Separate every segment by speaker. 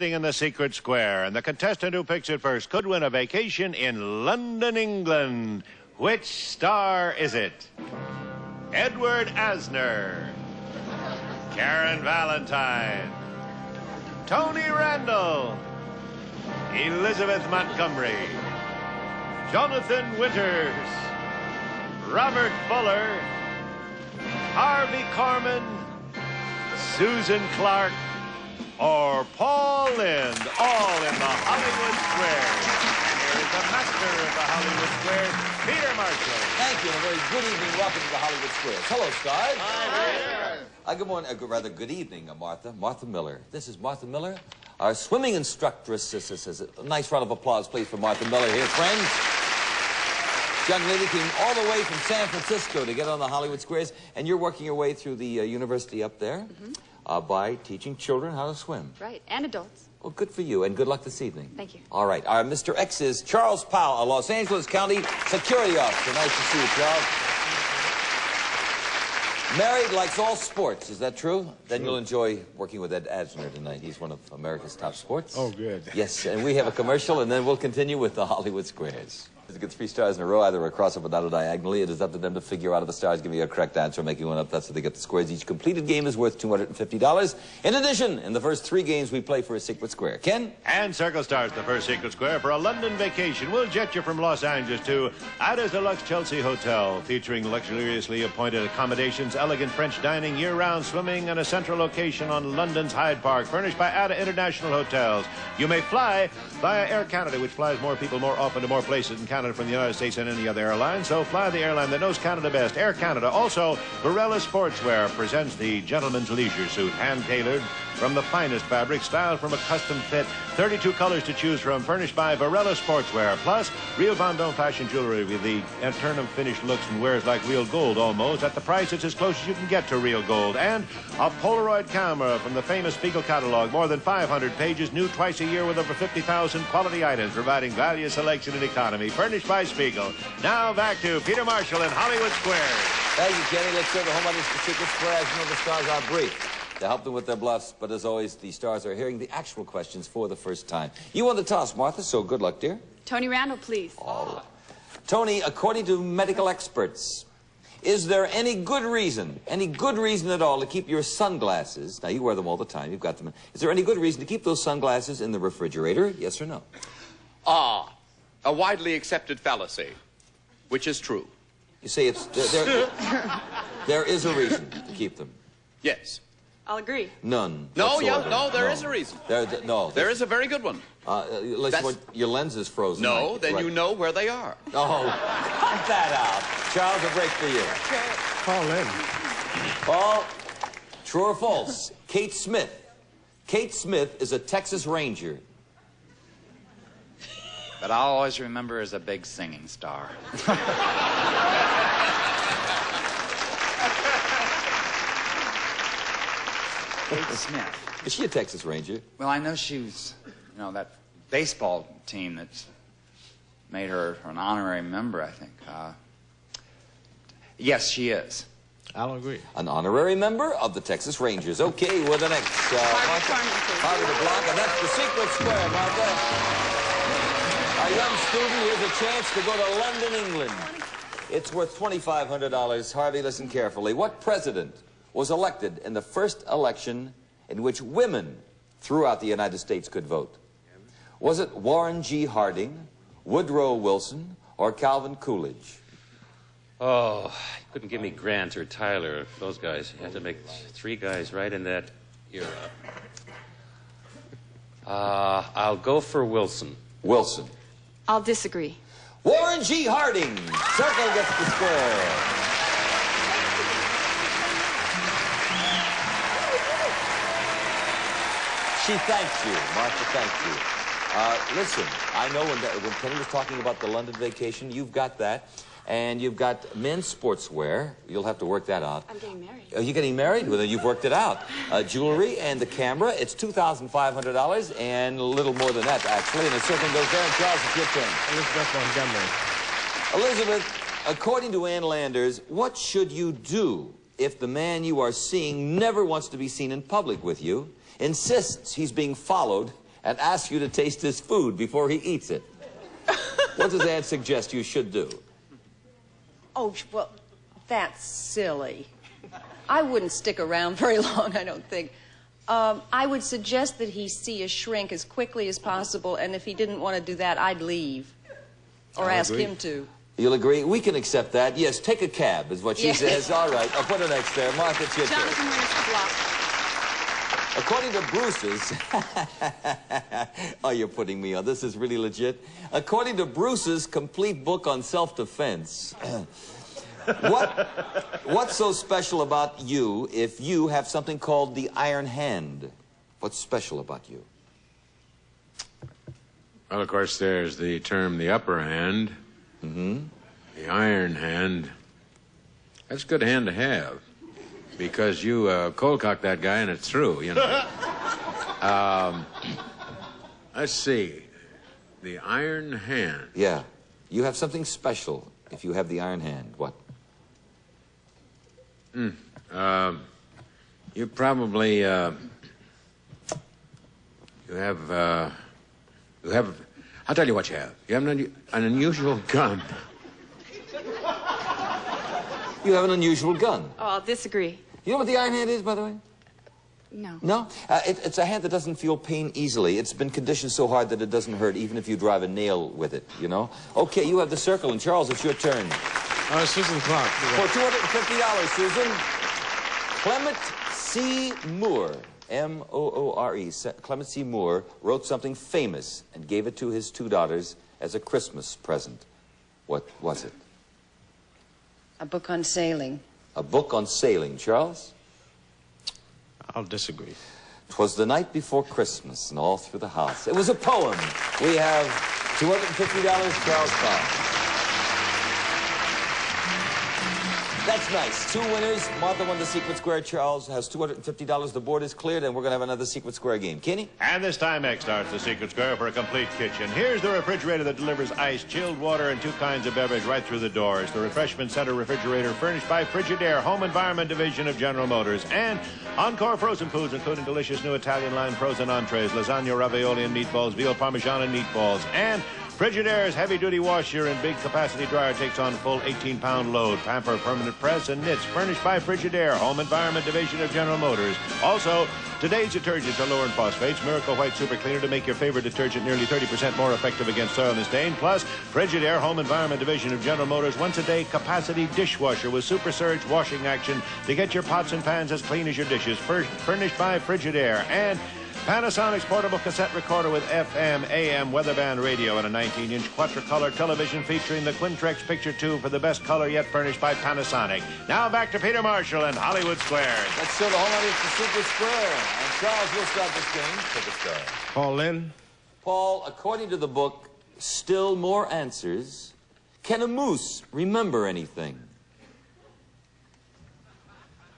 Speaker 1: In the secret square, and the contestant who picks it first could win a vacation in London, England. Which star is it? Edward Asner, Karen Valentine, Tony Randall, Elizabeth Montgomery, Jonathan Winters, Robert Fuller, Harvey Korman, Susan Clark, or Paul Lynde, all in the Hollywood Square. And here is the master of the Hollywood Square, Peter Marshall.
Speaker 2: Thank you, and a very good evening. Welcome to the Hollywood Square. Hello, stars.
Speaker 3: Hi.
Speaker 2: Good morning, rather good evening, Martha Miller. This is Martha Miller, our swimming instructress. This is a nice round of applause, please, for Martha Miller here, friends. This young lady came all the way from San Francisco to get on the Hollywood Squares, and you're working your way through the university up there. By teaching children how to swim.
Speaker 3: Right, and adults.
Speaker 2: Well, good for you, and good luck this evening.
Speaker 3: Thank you.
Speaker 2: All right, our Mr. X is Charles Powell, a Los Angeles County security officer. Nice to see you, Charles. Married, likes all sports. Is that true? Then you'll enjoy working with Ed Asner tonight. He's one of America's top sports.
Speaker 4: Oh, good.
Speaker 2: Yes, and we have a commercial, and then we'll continue with the Hollywood Squares. To get 3 stars in a row, either across or down or diagonally, it is up to them to figure out if the stars give you a correct answer, making one up. That's how they get the squares. Each completed game is worth $250. In addition, in the first 3 games, we play for a secret square. Ken?
Speaker 1: And Circle Stars, the first secret square for a London vacation. We'll jet you from Los Angeles to Ada's Deluxe Chelsea Hotel, featuring luxuriously appointed accommodations, elegant French dining, year-round swimming, and a central location on London's Hyde Park, furnished by Ada International Hotels. You may fly via Air Canada, which flies more people more often to more places in Canada from the United States than any other airline, so fly the airline that knows Canada best, Air Canada. Also, Varela Sportswear presents the gentleman's leisure suit, hand-tailored from the finest fabric, styled from a custom fit, 32 colors to choose from, furnished by Varela Sportswear. Plus, real Vendome fashion jewelry with the eternum finished looks and wears like real gold almost, at the price it's as close as you can get to real gold. And a Polaroid camera from the famous Spiegel catalog, more than 500 pages, new twice a year with over 50,000 quality items, providing value, selection, and economy, furnished by Spiegel. Now back to Peter Marshall in Hollywood Square.
Speaker 2: Thank you, Kenny. Let's go to home on this secret square. As you know, the stars are brief to help them with their bluffs, but as always, the stars are hearing the actual questions for the first time. You won the toss, Martha, so good luck, dear.
Speaker 3: Tony Randall, please.
Speaker 2: All right. Tony, according to medical experts, is there any good reason at all to keep your sunglasses, now you wear them all the time, you've got them, is there any good reason to keep those sunglasses in the refrigerator, yes or no?
Speaker 5: A widely accepted fallacy, which is true.
Speaker 2: You say it's, there is a reason to keep them.
Speaker 5: Yes.
Speaker 3: I'll agree.
Speaker 2: None.
Speaker 5: No, there is a reason. There is a very good one.
Speaker 2: Your lens is frozen.
Speaker 5: No,
Speaker 2: right?
Speaker 5: then you know where they are.
Speaker 2: Oh, cut that out. Charles, a break for you.
Speaker 4: Paul Lynde.
Speaker 2: Paul, true or false? Kate Smith. Kate Smith is a Texas Ranger.
Speaker 6: But I'll always remember her as a big singing star. Kate Smith.
Speaker 2: Is she a Texas Ranger?
Speaker 6: Well, I know she was, you know, that baseball team that's made her an honorary member, I think. Yes, she is.
Speaker 4: I'll agree.
Speaker 2: An honorary member of the Texas Rangers. Okay, we're the next. Harvey the block, and that's the secret square, Martha. Our young student, here's a chance to go to London, England. It's worth $2,500. Harvey, listen carefully. What president was elected in the first election in which women throughout the United States could vote? Was it Warren G. Harding, Woodrow Wilson, or Calvin Coolidge?
Speaker 7: Oh, you couldn't give me Grant or Tyler, those guys. You had to make 3 guys right in that era. I'll go for Wilson.
Speaker 2: Wilson.
Speaker 3: I'll disagree.
Speaker 2: Warren G. Harding. Circle gets the square. She thanks you, Martha, thank you. Listen, I know when Penny was talking about the London vacation, you've got that. And you've got men's sportswear. You'll have to work that out.
Speaker 3: I'm getting married.
Speaker 2: Are you getting married? Well, then you've worked it out. Jewelry and the camera, it's $2,500 and a little more than that, actually. And the circle goes there, and Charles, it's your turn.
Speaker 4: Elizabeth Montgomery.
Speaker 2: Elizabeth, according to Ann Landers, what should you do if the man you are seeing never wants to be seen in public with you, insists he's being followed, and asks you to taste his food before he eats it, what does Aunt suggest you should do?
Speaker 8: Oh, well, that's silly. I wouldn't stick around very long, I don't think. I would suggest that he see a shrink as quickly as possible, and if he didn't want to do that, I'd leave. Or ask him to.
Speaker 2: You'll agree? We can accept that. Yes, take a cab is what she says. All right, I'll put an X there. Martha, it's your turn.
Speaker 3: Jonathan wins the block.
Speaker 2: According to Bruce's... Oh, you're putting me on. This is really legit. According to Bruce's complete book on self-defense, what's so special about you if you have something called the iron hand? What's special about you?
Speaker 9: Well, of course, there's the term the upper hand.
Speaker 2: Mm-hmm.
Speaker 9: The iron hand. That's a good hand to have. Because you cold cock that guy and it's through, you know. Let's see. The iron hand.
Speaker 2: Yeah. You have something special if you have the iron hand. What?
Speaker 9: You probably, you have, I'll tell you what you have. You have an unusual gun.
Speaker 2: You have an unusual gun.
Speaker 3: Oh, I'll disagree.
Speaker 2: You know what the iron hand is, by the way?
Speaker 3: No.
Speaker 2: No? It's a hand that doesn't feel pain easily. It's been conditioned so hard that it doesn't hurt even if you drive a nail with it, you know? Okay, you have the circle, and Charles, it's your turn.
Speaker 4: Susan Clark.
Speaker 2: For $250, Susan, Clement C. Moore, M-O-O-R-E, Clement C. Moore wrote something famous and gave it to his 2 daughters as a Christmas present. What was it?
Speaker 8: A book on sailing.
Speaker 2: A book on sailing. Charles?
Speaker 4: I'll disagree.
Speaker 2: 'Twas the night before Christmas, and all through the house. It was a poem. We have $250, Charles Fox. That's nice. 2 winners. Martha won the Secret Square. Charles has $250. The board is cleared, and we're going to have another Secret Square game. Kenny?
Speaker 1: And this time, X starts the Secret Square for a complete kitchen. Here's the refrigerator that delivers ice, chilled water, and 2 kinds of beverage right through the doors. The Refreshment Center refrigerator furnished by Frigidaire, Home Environment Division of General Motors. And Encore frozen foods, including delicious new Italian line frozen entrees, lasagna, ravioli, and meatballs, veal parmesan, and meatballs. And Frigidaire's heavy-duty washer and big capacity dryer takes on full 18-pound load. Pamper permanent press and knits furnished by Frigidaire, Home Environment Division of General Motors. Also, today's detergents are lower in phosphates. Miracle White Super Cleaner to make your favorite detergent nearly 30% more effective against soil and stain. Plus, Frigidaire, Home Environment Division of General Motors once-a-day capacity dishwasher with Super Surge washing action to get your pots and pans as clean as your dishes. Furnished by Frigidaire. And Panasonic's portable cassette recorder with FM, AM, weatherband radio, and a 19-inch quadricolor television featuring the Quintrex Picture 2 for the best color yet, furnished by Panasonic. Now back to Peter Marshall and Hollywood Squares.
Speaker 2: Let's show the home audience the Secret Square. And Charles, we'll start this game. Take a start.
Speaker 4: Paul Lynn.
Speaker 2: Paul, according to the book, Still More Answers, can a moose remember anything?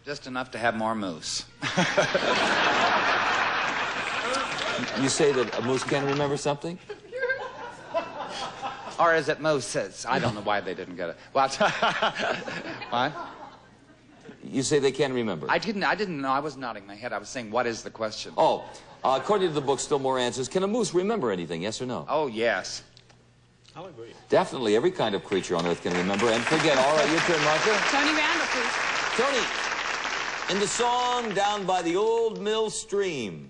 Speaker 6: Just enough to have more moose.
Speaker 2: You say that a moose can remember something?
Speaker 6: Or is it moose? I don't know why they didn't get it. What? What?
Speaker 2: You say they can remember.
Speaker 6: I didn't know. I was nodding my head. I was saying, what is the question?
Speaker 2: Oh, according to the book, Still More Answers, can a moose remember anything, yes or no?
Speaker 6: Oh, yes.
Speaker 4: I'll agree.
Speaker 2: Definitely, every kind of creature on Earth can remember and forget. All right, your turn, Martha.
Speaker 3: Tony Randall, please.
Speaker 2: Tony, in the song Down by the Old Mill Stream,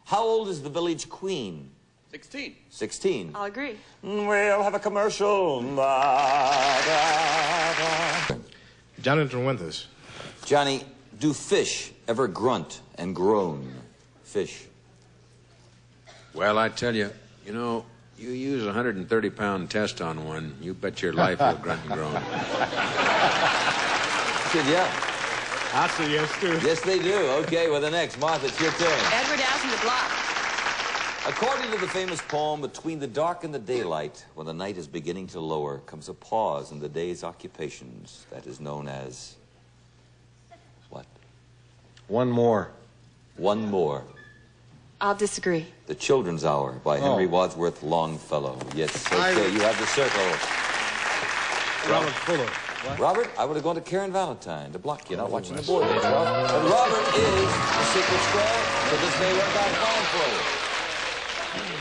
Speaker 2: how old is the village queen?
Speaker 5: 16.
Speaker 2: 16.
Speaker 3: I'll agree.
Speaker 2: We'll have a commercial.
Speaker 4: Jonathan Winters.
Speaker 2: Johnny, do fish ever grunt and groan? Fish.
Speaker 9: Well, I tell you, you know, you use a 130-pound test on one, you bet your life will grunt and groan.
Speaker 2: Said, yeah.
Speaker 4: I say yes, too.
Speaker 2: Yes, they do. Okay, well, the next. Martha, it's your turn.
Speaker 3: Edward Aston the block.
Speaker 2: According to the famous poem, between the dark and the daylight, when the night is beginning to lower, comes a pause in the day's occupations that is known as... what?
Speaker 9: One more.
Speaker 2: One more.
Speaker 3: I'll disagree.
Speaker 2: The Children's Hour by Henry Wadsworth Longfellow. Yes, okay, you have the circle.
Speaker 4: Robert Fuller.
Speaker 2: What? Robert, I would have gone to Karen Valentine to block you, not watching the board there, Charles. But Robert is the Secret Square, so this may work out fine for you.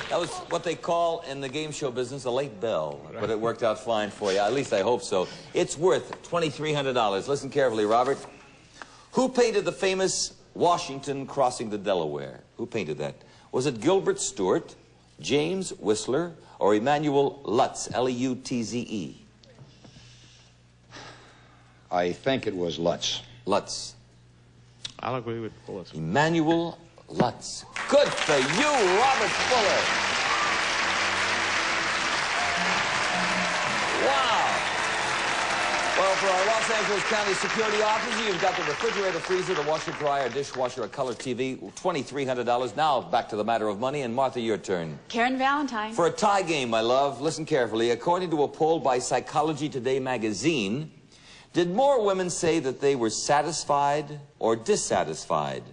Speaker 2: That was what they call in the game show business a late bell, but it worked out fine for you. At least I hope so. It's worth $2,300. Listen carefully, Robert. Who painted the famous Washington crossing the Delaware? Who painted that? Was it Gilbert Stuart, James Whistler, or Emanuel Lutz, L-E-U-T-Z-E?
Speaker 10: I think it was Lutz.
Speaker 2: Lutz.
Speaker 4: I'll agree with Fuller.
Speaker 2: Emanuel Lutz. Good for you, Robert Fuller. Wow. Well, for our Los Angeles County Security Officer, you've got the refrigerator, freezer, the washer, dryer, dishwasher, a color TV, $2,300. Now, back to the matter of money, and Martha, your turn.
Speaker 3: Karen Valentine.
Speaker 2: For a tie game, my love, listen carefully. According to a poll by Psychology Today magazine, did more women say that they were satisfied or dissatisfied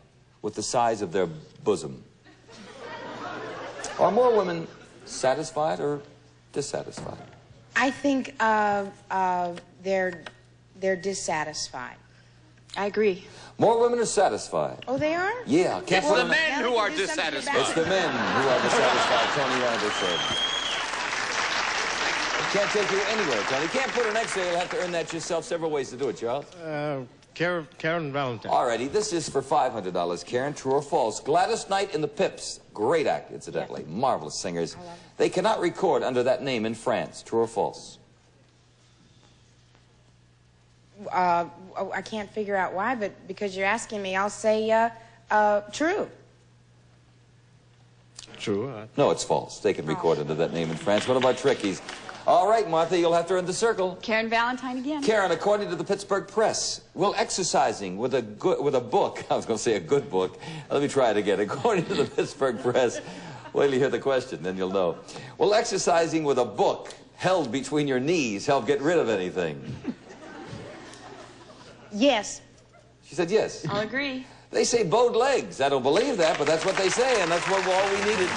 Speaker 2: with the size of their bosom? Are more women satisfied or dissatisfied?
Speaker 11: I think they're dissatisfied.
Speaker 3: I agree.
Speaker 2: More women are satisfied.
Speaker 11: Oh, they are?
Speaker 2: Yeah.
Speaker 5: It's the men who are dissatisfied.
Speaker 2: It's the men who are dissatisfied, Tony Randall said. Can't take you anywhere, Tony. You can't put an X there. You'll have to earn that yourself. Several ways to do it, Charles.
Speaker 4: Karen Valentine.
Speaker 2: Alrighty, this is for $500. Karen, true or false? Gladys Knight and the Pips. Great act, incidentally. Yeah. Marvelous singers. They cannot record under that name in France. True or false?
Speaker 11: I can't figure out why, but because you're asking me, I'll say true.
Speaker 4: True.
Speaker 2: No, it's false. They can record under that name in France. One of our trickies. All right, Martha, you'll have to earn the circle.
Speaker 3: Karen Valentine again.
Speaker 2: Karen, according to the Pittsburgh Press, will exercising with a book, I was going to say a good book. Let me try it again. According to the Pittsburgh Press, wait till you hear the question, then you'll know. Will exercising with a book held between your knees help get rid of anything?
Speaker 11: Yes.
Speaker 2: She said yes.
Speaker 3: I'll agree.
Speaker 2: They say bowed legs. I don't believe that, but that's what they say, and that's what all we needed.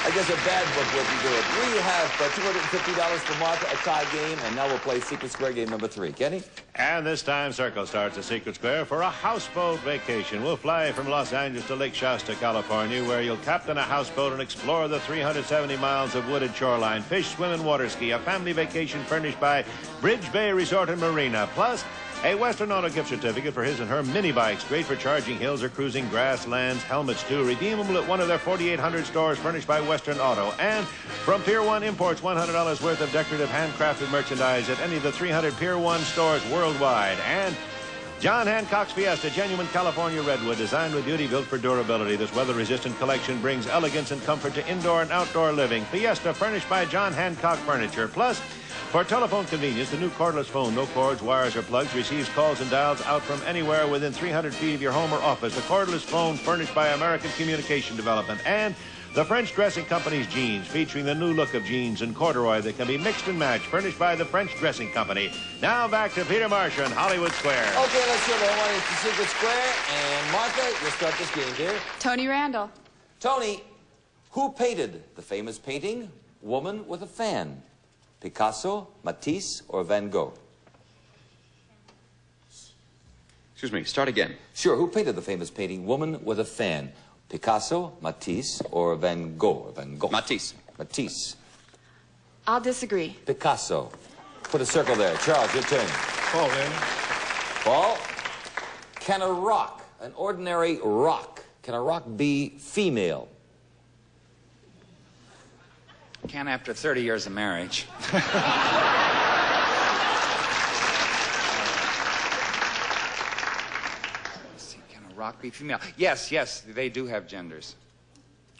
Speaker 2: I guess a bad book wouldn't do it. We have $250 for Martha, a tie game, and now we'll play Secret Square game number 3. Kenny?
Speaker 1: And this time, Circle starts at Secret Square for a houseboat vacation. We'll fly from Los Angeles to Lake Shasta, California, where you'll captain a houseboat and explore the 370 miles of wooded shoreline, fish, swim, and water ski. A family vacation furnished by Bridge Bay Resort and Marina. Plus, a Western Auto gift certificate for his and her mini bikes, great for charging hills or cruising grasslands. Helmets, too, redeemable at one of their 4,800 stores furnished by Western Auto. And from Pier 1 Imports, $100 worth of decorative handcrafted merchandise at any of the 300 Pier 1 stores worldwide. And John Hancock's Fiesta, genuine California redwood, designed with beauty, built for durability. This weather-resistant collection brings elegance and comfort to indoor and outdoor living. Fiesta, furnished by John Hancock Furniture. Plus, for telephone convenience, the new cordless phone, no cords, wires, or plugs, receives calls and dials out from anywhere within 300 feet of your home or office. The cordless phone furnished by American Communication Development. And the French Dressing Company's jeans, featuring the new look of jeans and corduroy that can be mixed and matched, furnished by the French Dressing Company. Now back to Peter Marsh in Hollywood Square.
Speaker 2: Okay, let's show the money to Secret Square. And Martha, you'll start this game, dear.
Speaker 3: Tony Randall.
Speaker 2: Tony, who painted the famous painting, Woman with a Fan? Picasso, Matisse, or Van Gogh?
Speaker 5: Excuse me, start again.
Speaker 2: Sure, who painted the famous painting, Woman with a Fan? Picasso, Matisse, or Van Gogh?
Speaker 5: Matisse.
Speaker 2: Matisse.
Speaker 3: I'll disagree.
Speaker 2: Picasso. Put a circle there. Charles, your turn.
Speaker 4: Paul, man.
Speaker 2: Paul, can a rock, an ordinary rock, can a rock be female?
Speaker 6: Can after 30 years of marriage. Can a rock be female? Yes, yes, they do have genders.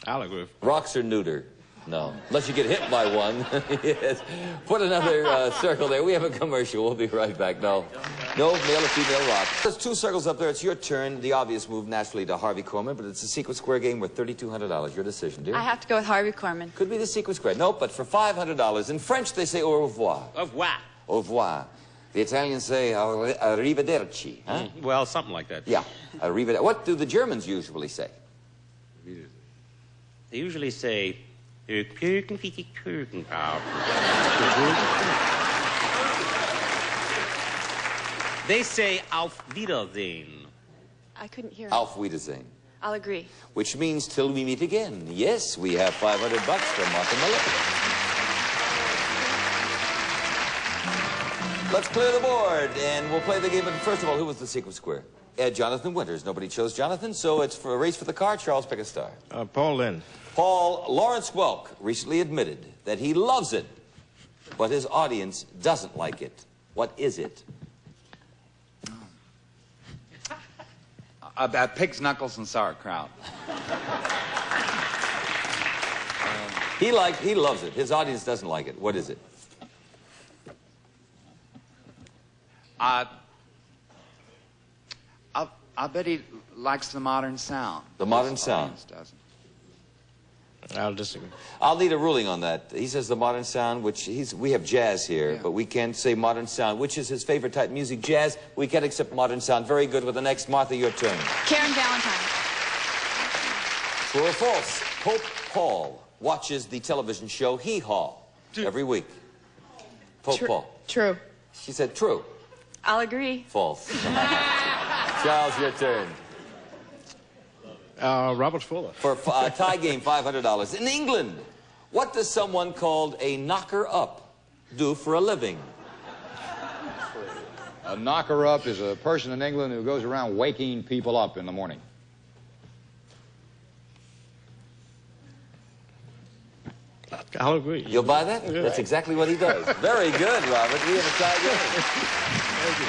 Speaker 4: I'll agree.
Speaker 2: Rocks are neuter. No, unless you get hit by one. Yes. Put another circle there. We have a commercial. We'll be right back. No male or female rock. There's 2 circles up there. It's your turn. The obvious move, naturally, to Harvey Korman, but it's a Secret Square game worth $3,200. Your decision, dear.
Speaker 3: I have to go with Harvey Korman.
Speaker 2: Could be the Secret Square. Nope, but for $500. In French, they say au revoir.
Speaker 7: Au revoir.
Speaker 2: Au revoir. The Italians say arrivederci. Huh?
Speaker 7: Well, something like that.
Speaker 2: Yeah, arrivederci. What do the Germans usually say?
Speaker 7: They usually say, they say auf Wiedersehen.
Speaker 3: I couldn't hear.
Speaker 2: Auf Wiedersehen.
Speaker 3: I'll agree.
Speaker 2: Which means till we meet again. Yes, we have $500 from Martha Miller. Let's clear the board, and we'll play the game. But first of all, who was the secret square? Jonathan Winters. Nobody chose Jonathan, so it's for a race for the car. Charles, pick a star.
Speaker 4: Paul Lynn.
Speaker 2: Paul, Lawrence Welk recently admitted that he loves it, but his audience doesn't like it. What is it?
Speaker 6: Pig's knuckles and sauerkraut.
Speaker 2: He loves it. His audience doesn't like it. What is it?
Speaker 6: I bet he likes the modern sound.
Speaker 2: The modern sound.
Speaker 6: Doesn't.
Speaker 4: I'll disagree.
Speaker 2: I'll need a ruling on that. He says the modern sound, which we have jazz here, but we can't say modern sound. Which is his favorite type of music? Jazz. We can't accept modern sound. Very good. With the next, Martha, your turn.
Speaker 3: Karen Valentine.
Speaker 2: True or false? Pope Paul watches the television show Hee Haw every week. Pope Paul.
Speaker 11: True.
Speaker 2: She said true.
Speaker 3: I'll agree.
Speaker 2: False. Charles, your turn.
Speaker 4: Robert Fuller.
Speaker 2: For a tie game, $500. In England, what does someone called a knocker-up do for a living?
Speaker 10: A knocker-up is a person in England who goes around waking people up in the morning.
Speaker 4: I'll agree.
Speaker 2: You'll buy that?
Speaker 4: Yeah.
Speaker 2: That's exactly what he does. Very good, Robert. We have a tie game.
Speaker 4: Thank you.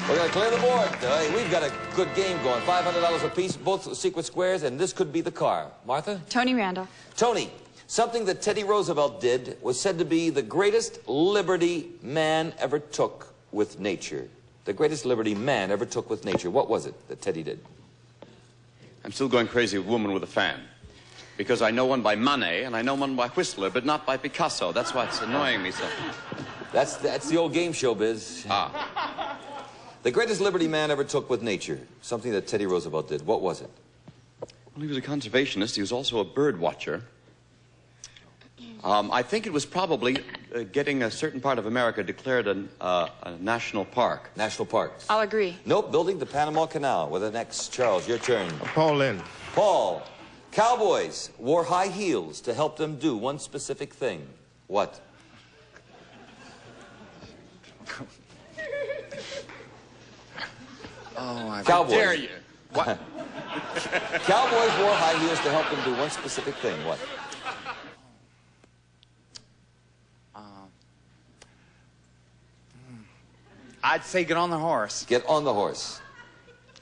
Speaker 2: We're going to clear the board. We've got a good game going. $500 apiece, both secret squares, and this could be the car. Martha?
Speaker 3: Tony Randall.
Speaker 2: Tony, something that Teddy Roosevelt did was said to be the greatest liberty man ever took with nature. The greatest liberty man ever took with nature. What was it that Teddy did?
Speaker 5: I'm still going crazy with Woman with a Fan. Because I know one by Manet, and I know one by Whistler, but not by Picasso. That's what's annoying me so.
Speaker 2: That's the old game show biz. The greatest liberty man ever took with nature. Something that Teddy Roosevelt did. What was it?
Speaker 5: Well, he was a conservationist. He was also a bird watcher. I think it was probably getting a certain part of America declared a national park.
Speaker 2: National parks.
Speaker 3: I'll agree.
Speaker 2: Nope, building the Panama Canal. With the next, Charles, your turn.
Speaker 4: Paul Lynn.
Speaker 2: Paul, cowboys wore high heels to help them do one specific thing. What?
Speaker 6: Oh,
Speaker 2: Cowboys.
Speaker 6: I dare you.
Speaker 2: What? Cowboys wore high heels to help them do one specific thing. What?
Speaker 6: I'd say get on the horse.
Speaker 2: Get on the horse.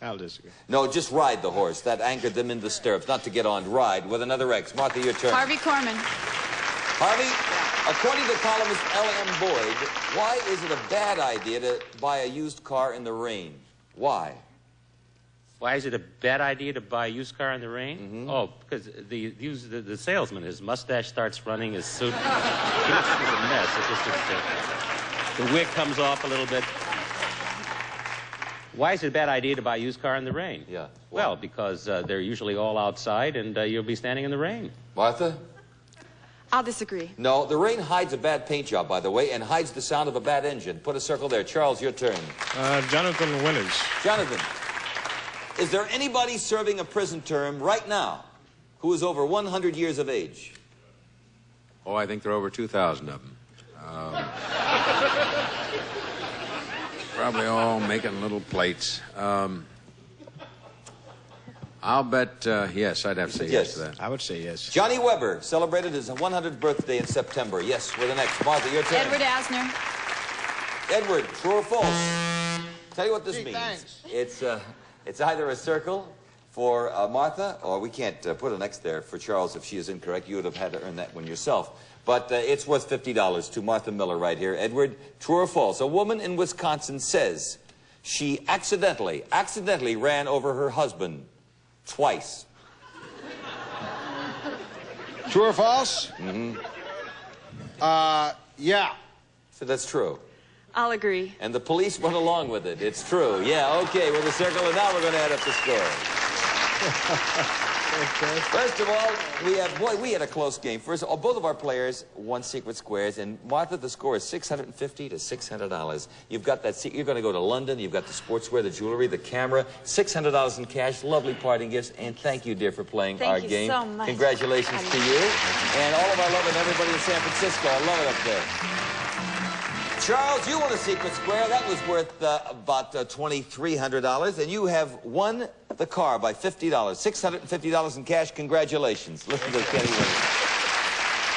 Speaker 4: I'll disagree.
Speaker 2: No, just ride the horse. That anchored them in the stirrups. Not to get on. Ride with another X. Martha, your turn.
Speaker 3: Harvey Korman.
Speaker 2: Harvey, according to columnist L.M. Boyd, why is it a bad idea to buy a used car in the rain? Why?
Speaker 7: Why is it a bad idea to buy a used car in the rain? Mm-hmm. Oh, because the salesman, his mustache starts running, his suit, it's a mess. The wig comes off a little bit. Why is it a bad idea to buy a used car in the rain?
Speaker 2: Yeah.
Speaker 7: Well, because they're usually all outside, and you'll be standing in the rain.
Speaker 2: Martha?
Speaker 3: I'll disagree.
Speaker 2: No, the rain hides a bad paint job, by the way, and hides the sound of a bad engine. Put a circle there. Charles, your turn.
Speaker 4: Jonathan Winters.
Speaker 2: Jonathan, is there anybody serving a prison term right now who is over 100 years of age?
Speaker 9: Oh, I think there are over 2,000 of them. Probably all making little plates. I'll bet, yes, I'd have to say yes to that.
Speaker 4: I would say yes.
Speaker 2: Johnny Weber celebrated his 100th birthday in September. Yes, we're the next. Martha, your turn.
Speaker 3: Edward Asner.
Speaker 2: Edward, true or false? Tell you what this means.
Speaker 10: Thanks.
Speaker 2: It's either a circle for Martha, or we can't put an X there for Charles if she is incorrect. You would have had to earn that one yourself. But it's worth $50 to Martha Miller right here. Edward, true or false? A woman in Wisconsin says she accidentally ran over her husband twice.
Speaker 10: True or false?
Speaker 2: Mm-hmm.
Speaker 10: Yeah.
Speaker 2: So that's true.
Speaker 3: I'll agree.
Speaker 2: And the police went along with it. It's true. Yeah, okay, with a circle, and now we're going to add up the score. First of all, we had a close game. First of all, both of our players won secret squares, and Martha, the score is $650 to $600. You've got that. You're going to go to London. You've got the sportswear, the jewelry, the camera, $600 in cash, lovely parting gifts, and thank you, dear, for playing our game.
Speaker 3: Thank you so much.
Speaker 2: Congratulations to you, and all of our love and everybody in San Francisco. I love it up there. Charles, you won a secret square. That was worth about $2,300, and you have won the car by $50, $650 in cash. Congratulations. Listen to Kenny Williams.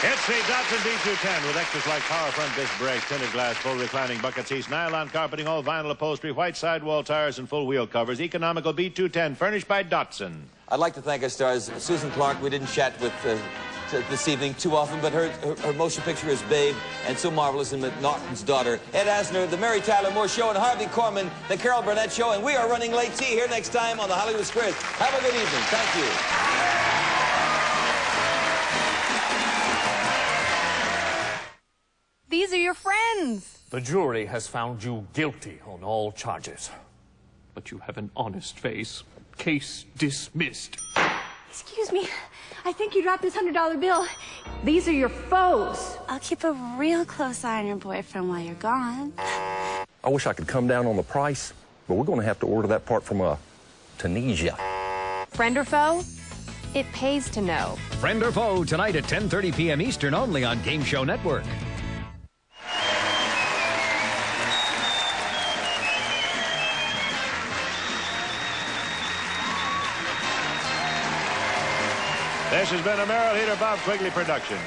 Speaker 1: It's the Datsun B210 with extras like power front disc brakes, tinted glass, full reclining bucket seats, nylon carpeting, all vinyl upholstery, white sidewall tires, and full wheel covers. Economical B210, furnished by Datsun.
Speaker 2: I'd like to thank our stars. Susan Clark, we didn't chat with this evening too often, but her motion picture is Babe, and So Marvelous and Norton's Daughter. Ed Asner, The Mary Tyler Moore Show, and Harvey Korman, The Carol Burnett Show, and we are running late. See you here next time on the Hollywood Squares. Have a good evening. Thank you.
Speaker 12: These are your friends.
Speaker 13: The jury has found you guilty on all charges. But you have an honest face. Case dismissed.
Speaker 12: Excuse me. I think you dropped this $100 bill. These are your foes.
Speaker 3: I'll keep a real close eye on your boyfriend while you're gone.
Speaker 14: I wish I could come down on the price, but we're going to have to order that part from Tunisia.
Speaker 12: Friend or foe? It pays to know.
Speaker 15: Friend or Foe tonight at 10:30 p.m. Eastern only on Game Show Network.
Speaker 1: This has been a Merrill Heater Bob Quigley production.